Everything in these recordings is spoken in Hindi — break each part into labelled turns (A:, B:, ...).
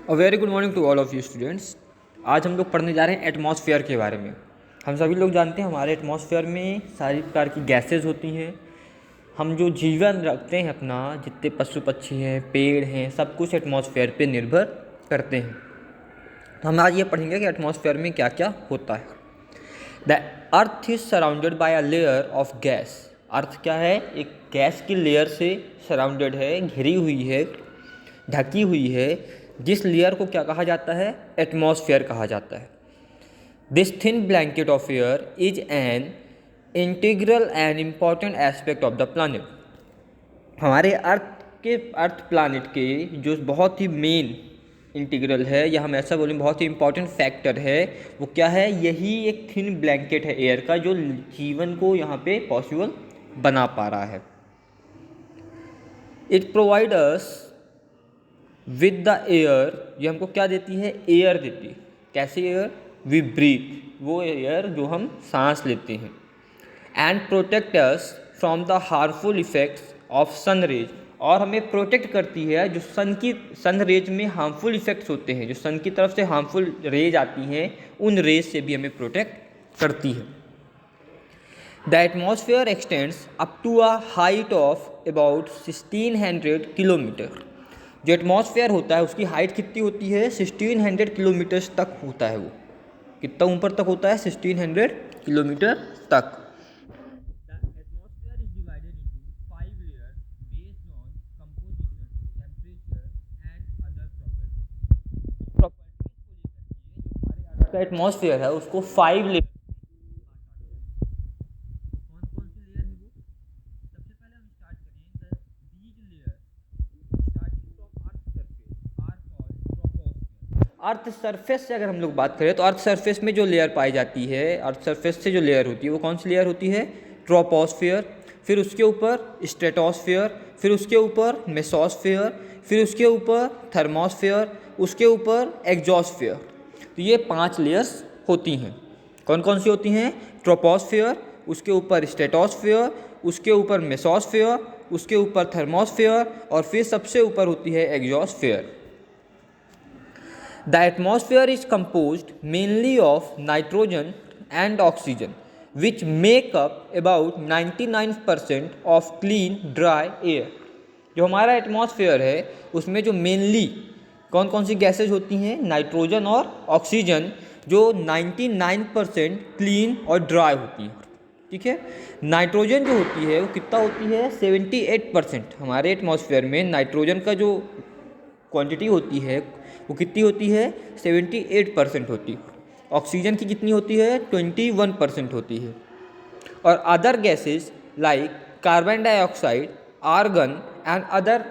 A: A very good morning to all of you students. आज हम लोग पढ़ने जा रहे हैं एटमॉस्फेयर के बारे में। हम सभी लोग जानते हैं हमारे एटमॉस्फेयर में सारी प्रकार की गैसेज होती हैं। हम जो जीवन रखते हैं अपना, जितने पशु पक्षी हैं, पेड़ हैं, सब कुछ एटमॉस्फेयर पे निर्भर करते हैं। तो हम आज ये पढ़ेंगे कि एटमॉस्फेयर में क्या क्या होता है। The earth is surrounded by a layer of gas. Earth क्या है? एक गैस की लेयर से सराउंडेड है, घिरी हुई है, ढकी हुई है, जिस लेयर को क्या कहा जाता है? एटमॉस्फेयर कहा जाता है। This thin blanket of air is an integral and important aspect of the planet. हमारे अर्थ प्लानट के जो बहुत ही मेन इंटीग्रल है, या हम ऐसा बोलें बहुत ही इम्पॉर्टेंट फैक्टर है, वो क्या है? यही एक थिन ब्लैंकेट है एयर का, जो जीवन को यहाँ पे पॉसिबल बना पा रहा है। It provide us with the air. ये हमको क्या देती है? एयर देती है। कैसी एयर? वी ब्रीथ, वो एयर जो हम सांस लेते हैं। And protect us from the harmful effects of sun rays. और हमें प्रोटेक्ट करती है जो सन रेज में हार्मफुल इफेक्ट्स होते हैं, जो सन की तरफ से हार्मफुल रेज आती हैं, उन रेज से भी हमें प्रोटेक्ट करती है। The atmosphere extends up to a height of about 1600 kilometre. जो एटमॉस्फेयर होता है उसकी हाइट कितनी होती है? 1600 किलोमीटर्स तक होता है। वो कितना ऊपर तक होता है? 1600 किलोमीटर तक। का एटमॉस्फेयर है उसको 5 लेयर। कौन कौन सी लेयर है वो? सबसे पहले हम स्टार्ट करें these layer, starting from earth surface are called troposphere. Earth surface से अगर हम लोग बात करें तो अर्थ सरफेस में जो लेयर पाई जाती है, अर्थ सरफेस से जो लेयर होती है वो कौन सी लेयर होती है? ट्रोपोस्फियर। फिर उसके ऊपर स्ट्रेटोस्फियर, फिर उसके ऊपर मेसोस्फियर, फिर उसके ऊपर थर्मोस्फियर, उसके ऊपर एक्सोस्फियर। तो ये 5 लेयर्स होती हैं। कौन कौन सी होती हैं? ट्रोपोस्फियर, उसके ऊपर स्ट्रेटोस्फियर, उसके ऊपर मेसोस्फियर, उसके ऊपर थर्मोस्फियर, और फिर सबसे ऊपर होती है exosphere. The atmosphere is composed mainly of nitrogen and oxygen which make up about 99% of clean dry air. जो हमारा एटमॉस्फेयर है उसमें जो मेनली कौन कौन सी गैसेज होती हैं? नाइट्रोजन और ऑक्सीजन, जो 99% क्लीन और ड्राई होती हैं। ठीक है। नाइट्रोजन जो होती है वो कितना होती है? 78%। हमारे एटमॉस्फेयर में नाइट्रोजन का जो क्वांटिटी होती है वो कितनी होती है? 78% होती है। ऑक्सीजन की कितनी होती है? 21% होती है। और other gases like carbon dioxide, argon and other,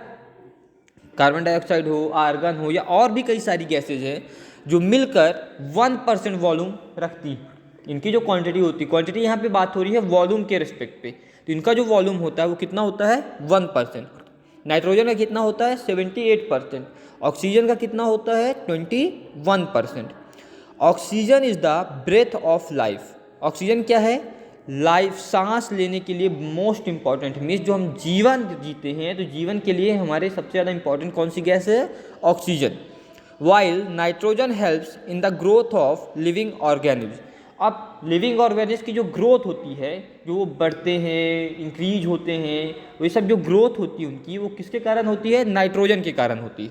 A: carbon dioxide हो, आर्गन हो, या और भी कई सारी गैसेज हैं जो मिलकर 1% वॉल्यूम रखती है। इनकी जो क्वांटिटी होती है, क्वांटिटी यहाँ पे बात हो रही है वॉल्यूम के रिस्पेक्ट पे, तो इनका जो वॉल्यूम होता है वो कितना होता है? 1%। नाइट्रोजन का कितना होता है? 78%। ऑक्सीजन का कितना होता है? 21%। Oxygen is the breath of life. Oxygen क्या है? लाइफ, सांस लेने के लिए मोस्ट इंपॉर्टेंट, मीन्स जो हम जीवन जीते हैं तो जीवन के लिए हमारे सबसे ज़्यादा इंपॉर्टेंट कौन सी गैस है? Oxygen. While nitrogen helps in the growth of living organism. अब लिविंग ऑर्गेनिज्म की जो ग्रोथ होती है, जो वो बढ़ते हैं, इंक्रीज होते हैं, वो सब जो ग्रोथ होती है उनकी, वो किसके कारण होती है? नाइट्रोजन के कारण होती है।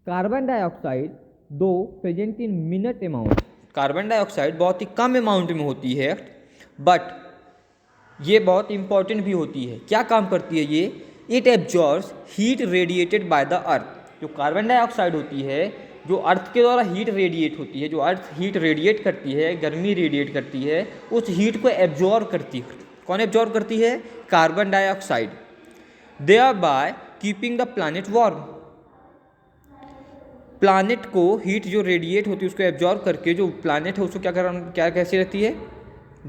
A: कार्बन डाइऑक्साइड दो present in minute amount. Carbon dioxide बहुत ही कम अमाउंट में होती है, बट ये बहुत इंपॉर्टेंट भी होती है। क्या काम करती है ये? It absorbs heat radiated by the earth. जो कार्बन डाइऑक्साइड होती है, जो अर्थ के द्वारा हीट रेडिएट होती है, जो अर्थ हीट रेडिएट करती है, गर्मी रेडिएट करती है, उस हीट को एब्जॉर्ब करती है। कौन एब्जॉर्ब करती है? Carbon dioxide. Thereby keeping the planet warm. Planet को हीट जो रेडिएट होती है उसको एब्जॉर्ब करके जो प्लानट है उसको क्या कैसी रखती है?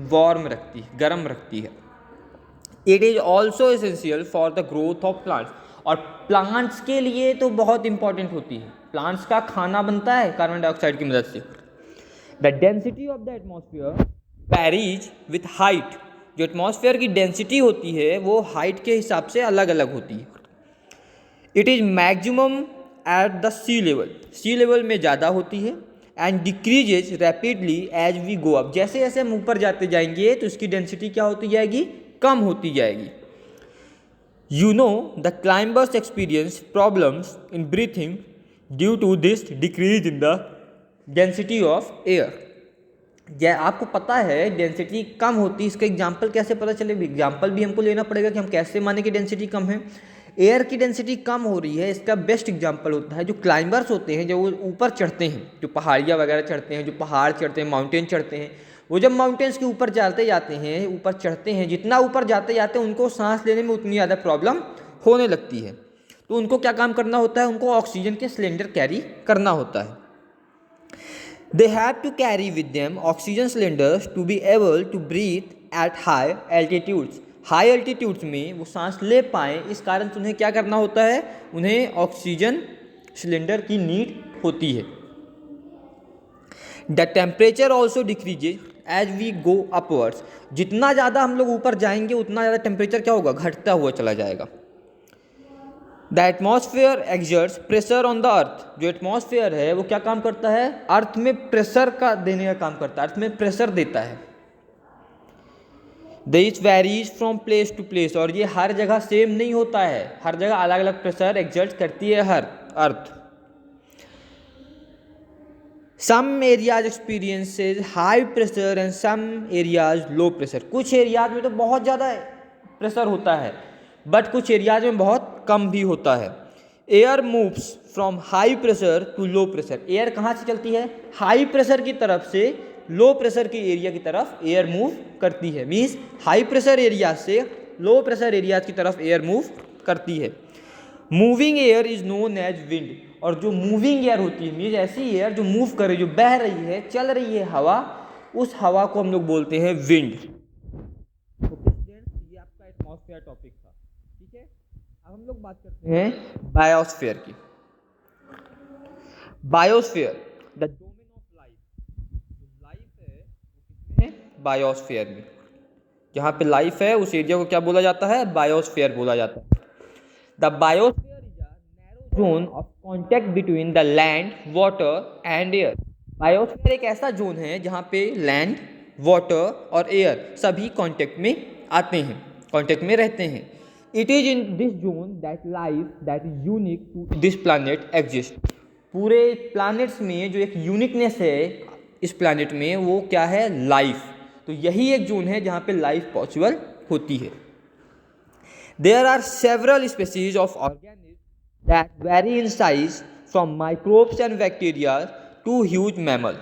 A: वार्म रखती है, गर्म रखती है। It is also essential for the growth of plants. और प्लांट्स के लिए तो बहुत इंपॉर्टेंट होती है। प्लांट्स का खाना बनता है कार्बन डाइऑक्साइड की मदद से। The density of the atmosphere varies with height. जो एटमॉस्फेयर की डेंसिटी होती है वो हाइट के हिसाब से अलग अलग होती है। It is maximum at the sea level में ज़्यादा होती है, and decreases rapidly as we go up, जैसे जैसे हम ऊपर जाते जाएंगे तो इसकी डेंसिटी क्या होती जाएगी, कम होती जाएगी. You know the climbers experience problems in breathing due to this decrease in the density of air. क्या आपको पता है डेंसिटी कम होती है, इसका एग्जाम्पल कैसे पता चलेगा, एग्जाम्पल भी हमको लेना पड़ेगा कि हम कैसे माने कि डेंसिटी कम है. एयर की डेंसिटी कम हो रही है, इसका बेस्ट एग्जाम्पल होता है जो क्लाइंबर्स होते हैं, जो वो ऊपर चढ़ते हैं, जो पहाड़ियाँ वगैरह चढ़ते हैं, जो पहाड़ चढ़ते हैं, माउंटेन चढ़ते हैं, वो जब माउंटेन्स के ऊपर जाते जाते हैं, ऊपर चढ़ते हैं, जितना ऊपर जाते जाते हैं उनको सांस लेने में उतनी ज़्यादा प्रॉब्लम होने लगती है. तो उनको क्या काम करना होता है, उनको ऑक्सीजन के सिलेंडर कैरी करना होता है. They have to carry with them oxygen cylinders to be able to breathe at high altitudes. High altitudes में वो सांस ले पाएँ, इस कारण से उन्हें क्या करना होता है, उन्हें ऑक्सीजन सिलेंडर की नीड होती है. The temperature also decreases as we go upwards. जितना ज़्यादा हम लोग ऊपर जाएंगे उतना ज़्यादा टेम्परेचर क्या होगा, घटता हुआ चला जाएगा. The atmosphere exerts pressure on the earth. जो एटमॉस्फेयर है वो क्या काम करता है, अर्थ में प्रेशर का देने का काम करता है, अर्थ में प्रेशर देता है. This varies from place to place. और ये हर जगह सेम नहीं होता है, हर जगह अलग अलग प्रेशर एक्सर्ट करती है हर अर्थ. Some areas experiences high pressure and some areas low pressure. कुछ एरियाज में तो बहुत ज़्यादा प्रेशर होता है, बट कुछ एरियाज में बहुत कम भी होता है. Air moves from high pressure to low pressure. Air कहाँ से चलती है, हाई प्रेशर की तरफ से लो प्रेशर के एरिया की तरफ एयर मूव करती है. मीन्स हाई प्रेशर एरिया से लो प्रेशर एरियाज की तरफ एयर मूव करती है. Moving air is known as wind. और जो मूविंग एयर होती है, मीन्स ऐसी एयर जो मूव करे, जो बह रही है, चल रही है हवा, उस हवा को हम लोग बोलते हैं विंड. ओके स्टूडेंट्स, ये आपका एटमॉस्फेयर टॉपिक था. ठीक है, अब हम लोग बात करते हैं बायोस्फीयर की. Biosphere the domain of life. Life है वो किसमें है, बायोस्फीयर में. जहाँ पे लाइफ है उस एरिया को क्या बोला जाता है, बायोस्फीयर बोला जाता है. The biosphere zone of contact between the land, water and air. Biosphere एक ऐसा जोन है जहाँ पे लैंड, वाटर और एयर सभी कॉन्टैक्ट में आते हैं, कॉन्टैक्ट में रहते हैं. It is in this zone that life that is unique to this planet exist. पूरे प्लैनेट्स में जो एक यूनिकनेस है इस प्लैनेट में, वो क्या है, लाइफ. तो यही एक जोन है जहाँ पे लाइफ पॉसिबल होती है. There are several species of organism that vary in size from microbes and bacteria to huge mammal.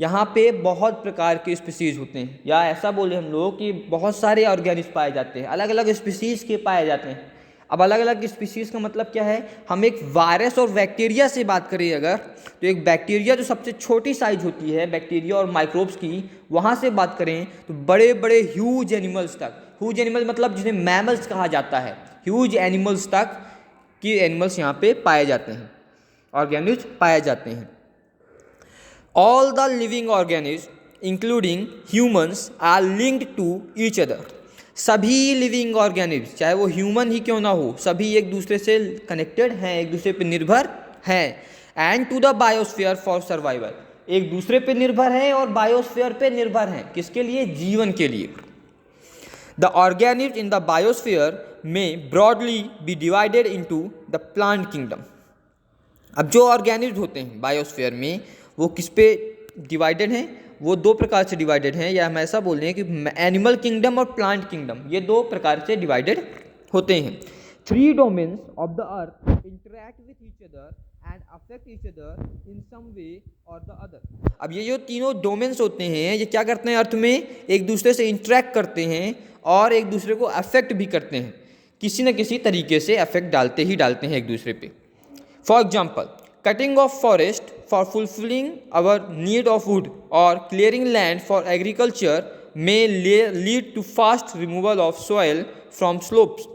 A: यहाँ पे बहुत प्रकार के स्पीसीज होते हैं, या ऐसा बोले हम लोग कि बहुत सारे ऑर्गेनिज्म पाए जाते हैं, अलग अलग स्पीसीज के पाए जाते हैं. अब अलग अलग स्पीसीज का मतलब क्या है, हम एक वायरस और बैक्टीरिया से बात करें अगर, तो एक बैक्टीरिया जो सबसे छोटी साइज होती है बैक्टीरिया और माइक्रोब्स की, वहाँ से बात करें तो बड़े बड़े ह्यूज एनिमल्स तक. ह्यूज एनिमल मतलब जिन्हें मैमल्स कहा जाता है, ह्यूज एनिमल्स तक कि एनिमल्स यहाँ पे पाए जाते हैं, ऑर्गेनिज्म पाए जाते हैं. All the living organism including humans are linked to each other. सभी लिविंग ऑर्गेनिज्म, चाहे वो ह्यूमन ही क्यों ना हो, सभी एक दूसरे से कनेक्टेड हैं, एक दूसरे पे निर्भर हैं. And to the biosphere for survival. एक दूसरे पे निर्भर हैं और बायोस्फीयर पे निर्भर हैं, किसके लिए, जीवन के लिए. The organism in the biosphere में broadly be divided into the plant kingdom. अब जो ऑर्गेनिज्म होते हैं बायोस्फीयर में वो किस पे डिवाइडेड हैं, वो दो प्रकार से डिवाइडेड हैं, या हम ऐसा बोल रहे हैं कि एनिमल किंगडम और प्लांट किंगडम, ये दो प्रकार से डिवाइडेड होते हैं. 3 domains of the earth interact with each other and affect each other in some way और द अदर. अब ये जो तीनों डोमेन्स होते हैं ये क्या करते हैं, अर्थ में एक दूसरे से इंटरैक्ट करते हैं और एक दूसरे को अफेक्ट भी करते हैं, किसी न किसी तरीके से अफेक्ट डालते ही डालते हैं एक दूसरे पे. For example, cutting of forest for fulfilling our need of wood और क्लियरिंग लैंड फॉर एग्रीकल्चर में lead to fast removal of soil from slopes.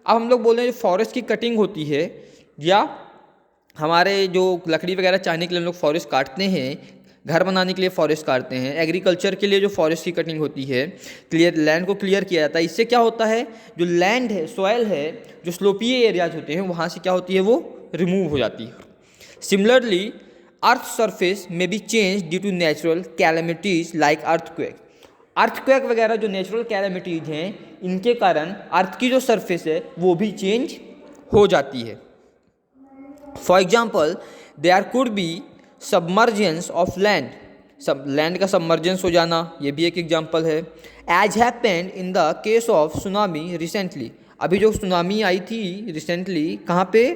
A: अब हम लोग बोल रहे हैं जो फॉरेस्ट की कटिंग होती है, या हमारे जो लकड़ी वगैरह चाहने के लिए हम लोग फॉरेस्ट काटते हैं, घर बनाने के लिए फॉरेस्ट काटते हैं, एग्रीकल्चर के लिए जो फॉरेस्ट की कटिंग होती है, क्लियर लैंड को क्लियर किया जाता है. इससे क्या होता है, जो लैंड है, सॉइल है, जो स्लोपीय एरियाज होते हैं वहाँ से क्या होती है, वो रिमूव हो जाती है. Similarly, Earth's surface may be changed due to natural calamities like earthquake. Earthquake वगैरह जो नेचुरल कैलेमिटीज हैं, इनके कारण अर्थ की जो सरफेस है वो भी चेंज हो जाती है. For example, there could be submergence of land. सब लैंड का सबमर्जेंस हो जाना, ये भी एक एग्जाम्पल है. As happened in the case of tsunami recently. अभी जो सुनामी आई थी रिसेंटली, कहाँ पे?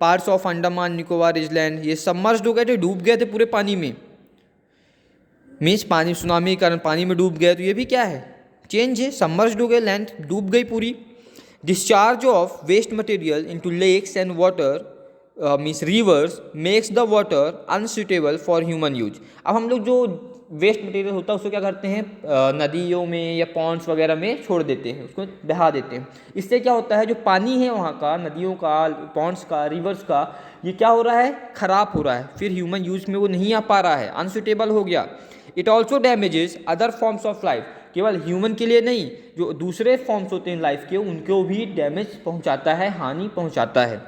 A: Parts of Andaman Nicobar island, ये सबमर्ज्ड हो गए थे, डूब गए थे पूरे पानी में. मीन्स पानी, सुनामी के कारण पानी में डूब गए, तो ये भी क्या है? चेंज है. सबमर्ज्ड हो गए, लैंड डूब गई पूरी. Discharge of waste material into lakes and water means rivers makes the water unsuitable for human use. अब हम लोग जो वेस्ट मटेरियल होता है उसको क्या करते हैं? नदियों में या पॉन्ड्स वगैरह में छोड़ देते हैं, उसको बहा देते हैं. इससे क्या होता है? जो पानी है वहाँ का, नदियों का, पॉन्ड्स का, रिवर्स का, ये क्या हो रहा है? खराब हो रहा है. फिर ह्यूमन यूज में वो नहीं आ पा रहा है, अनसूटेबल हो गया. It also damages other forms of life. केवल ह्यूमन के लिए नहीं, जो दूसरे फॉर्म्स होते हैं लाइफ के, उनको भी डैमेज पहुँचाता है, हानि पहुँचाता है.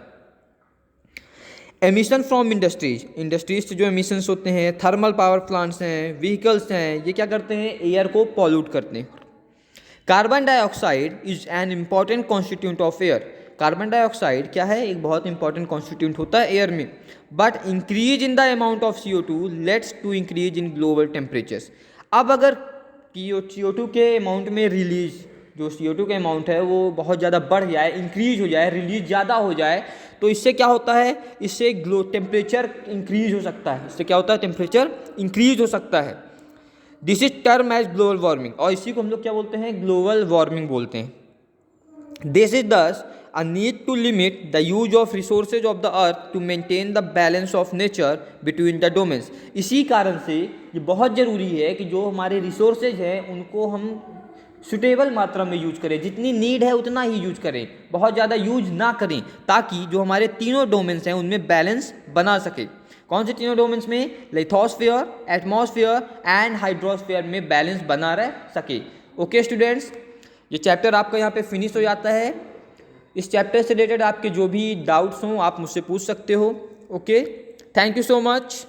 A: Emission from industries. इंडस्ट्रीज से जो एमिशंस होते हैं, थर्मल पावर प्लांट्स हैं, व्हीकल्स हैं, ये क्या करते हैं? एयर को पॉल्यूट करते हैं. Carbon dioxide is an important constituent of air. Carbon dioxide क्या है? एक बहुत इंपॉर्टेंट कॉन्स्टिट्यूंट होता है एयर में. But increase in the amount of CO2 leads to increase in global temperatures. अब अगर CO2 के अमाउंट में रिलीज, जो CO2 का अमाउंट है वो बहुत ज़्यादा बढ़ जाए, इंक्रीज हो जाए, रिलीज ज़्यादा हो जाए, तो इससे क्या होता है? इससे टेम्परेचर इंक्रीज हो सकता है. इससे क्या होता है? टेम्परेचर इंक्रीज हो सकता है. This is term as global warming, और इसी को हम लोग क्या बोलते हैं? ग्लोबल वार्मिंग बोलते हैं. दिस इज दस a need to limit the use of resources of the earth to maintain the balance of nature between the domains. इसी कारण से ये बहुत ज़रूरी है कि जो हमारे रिसोर्सेज हैं उनको हम सुटेबल मात्रा में यूज करें, जितनी नीड है उतना ही यूज करें, बहुत ज़्यादा यूज ना करें, ताकि जो हमारे तीनों डोमेन्स हैं उनमें बैलेंस बना सके. कौन से तीनों डोमेन्स में? लिथोस्फीयर, एटमॉस्फेयर एंड हाइड्रोस्फीयर में बैलेंस बना रह सके. ओके स्टूडेंट्स, ये चैप्टर आपका यहाँ पे फिनिश हो जाता है. इस चैप्टर से रिलेटेड आपके जो भी डाउट्स हों आप मुझसे पूछ सकते हो. Okay, thank you so much.